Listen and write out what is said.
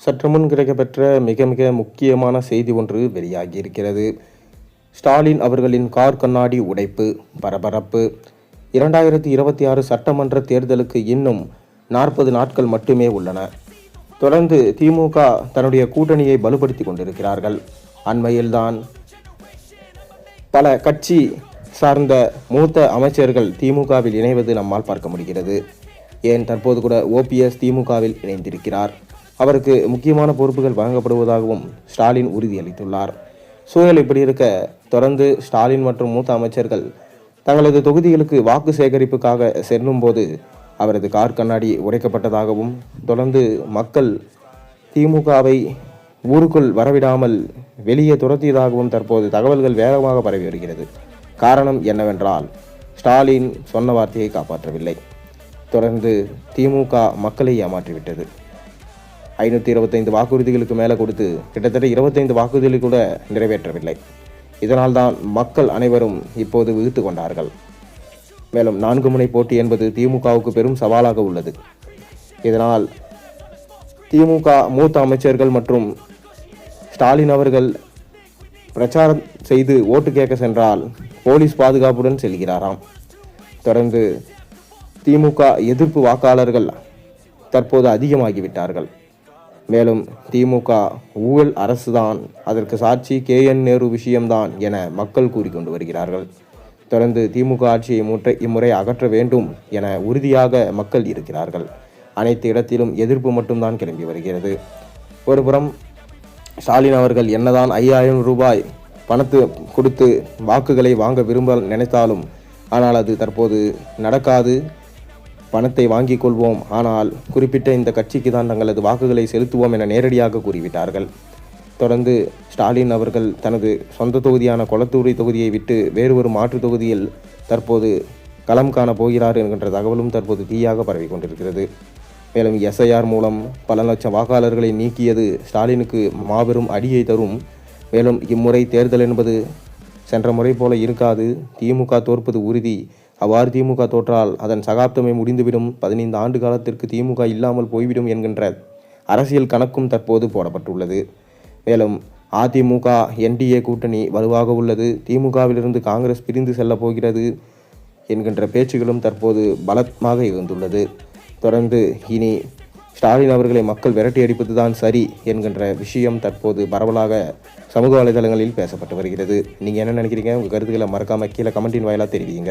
சற்று முன் கிடைக்கப்பெற்ற மிக மிக முக்கியமான செய்தி ஒன்று வெளியாகி இருக்கிறது. ஸ்டாலின் அவர்களின் கார் கண்ணாடி உடைப்பு பரபரப்பு. 2026 சட்டமன்ற தேர்தலுக்கு இன்னும் 40 நாட்கள் மட்டுமே உள்ளன. தொடர்ந்து திமுக தன்னுடைய கூட்டணியை பலப்படுத்தி கொண்டிருக்கிறார்கள். அண்மையில்தான் பல கட்சி சார்ந்த மூத்த அமைச்சர்கள் திமுகவில் இணைவது நம்மால் பார்க்க முடிகிறது. ஏன் தற்போது கூட ஓபிஎஸ் திமுகவில் இணைந்திருக்கிறார். அவருக்கு முக்கியமான பொறுப்புகள் வழங்கப்படுவதாகவும் ஸ்டாலின் உறுதியளித்துள்ளார். சூழல் இப்படி இருக்க தொடர்ந்து ஸ்டாலின் மற்றும் மூத்த அமைச்சர்கள் தங்களது தொகுதிகளுக்கு வாக்கு சேகரிப்புக்காக செல்லும்போது அவரது கார் கண்ணாடி உடைக்கப்பட்டதாகவும் தொடர்ந்து மக்கள் திமுகவை ஊருக்குள் வரவிடாமல் வெளியே துரத்தியதாகவும் தற்போது தகவல்கள் வேகமாக பரவி வருகிறது. காரணம் என்னவென்றால் ஸ்டாலின் சொன்ன வார்த்தையை காப்பாற்றவில்லை. தொடர்ந்து திமுக மக்களை ஏமாற்றிவிட்டது. 525 வாக்குறுதிகளுக்கு மேலே கொடுத்து கிட்டத்தட்ட 25 வாக்குறுதிகளை கூட நிறைவேற்றவில்லை. இதனால் தான் மக்கள் அனைவரும் இப்போது விழித்து கொண்டார்கள். மேலும் 4 முனை போட்டி என்பது திமுகவுக்கு பெரும் சவாலாக உள்ளது. இதனால் திமுக மூத்த அமைச்சர்கள் மற்றும் ஸ்டாலின் அவர்கள் பிரச்சாரம் செய்து ஓட்டு கேட்க சென்றால் போலீஸ் பாதுகாப்புடன் செல்கிறாராம். தொடர்ந்து திமுக எதிர்ப்பு வாக்காளர்கள் தற்போது அதிகமாகிவிட்டார்கள். மேலும் திமுக ஊழல் அரசுதான், அதற்கு சாட்சி KN நேரு விஷயம்தான் என மக்கள் கூறிக்கொண்டு வருகிறார்கள். தொடர்ந்து திமுக ஆட்சியை இம்முறை அகற்ற வேண்டும் என உறுதியாக மக்கள் இருக்கிறார்கள். அனைத்து இடத்திலும் எதிர்ப்பு மட்டும்தான் கிளம்பி வருகிறது. ஒருபுறம் ஸ்டாலின் அவர்கள் என்னதான் 5000 ரூபாய் பணத்தை கொடுத்து வாக்குகளை வாங்க விரும்ப நினைத்தாலும் ஆனால் அது தற்போது நடக்காது. பணத்தை வாங்கிக் கொள்வோம், ஆனால் குறிப்பிட்ட இந்த கட்சிக்கு தான் தங்களது வாக்குகளை செலுத்துவோம் என நேரடியாக கூறிவிட்டார்கள். தொடர்ந்து ஸ்டாலின் அவர்கள் தனது சொந்த தொகுதியான கொளத்தூர் தொகுதியை விட்டு வேறு ஒரு மாற்று தொகுதியில் தற்போது களம் காண போகிறார் என்கின்ற தகவலும் தற்போது தீயாக பரவி கொண்டிருக்கிறது. மேலும் SIR மூலம் பல லட்சம் வாக்காளர்களை நீக்கியது ஸ்டாலினுக்கு மாபெரும் அடியை தரும். மேலும் இம்முறை தேர்தல் என்பது சென்ற முறை போல இருக்காது. திமுக தோற்பது உறுதி. அவ்வாறு திமுக தோற்றால் அதன் சகாப்தமே முடிந்துவிடும். 15 ஆண்டு காலத்திற்கு திமுக இல்லாமல் போய்விடும் என்கின்ற அரசியல் கணக்கும் தற்போது போடப்பட்டுள்ளது. மேலும் அதிமுக NDA கூட்டணி வலுவாக உள்ளது. திமுகவிலிருந்து காங்கிரஸ் பிரிந்து செல்ல போகிறது என்கின்ற பேச்சுகளும் தற்போது பலமாக இருந்துள்ளது. தொடர்ந்து இனி ஸ்டாலின் அவர்களை மக்கள் விரட்டி அடிப்பதுதான் சரி என்கின்ற விஷயம் தற்போது பரவலாக சமூக வலைதளங்களில் பேசப்பட்டு வருகிறது. நீங்கள் என்ன நினைக்கிறீங்க? உங்கள் கருத்துக்களை மறக்காமல் கீழே கமெண்டின் வாயிலாக தெரிவிங்க.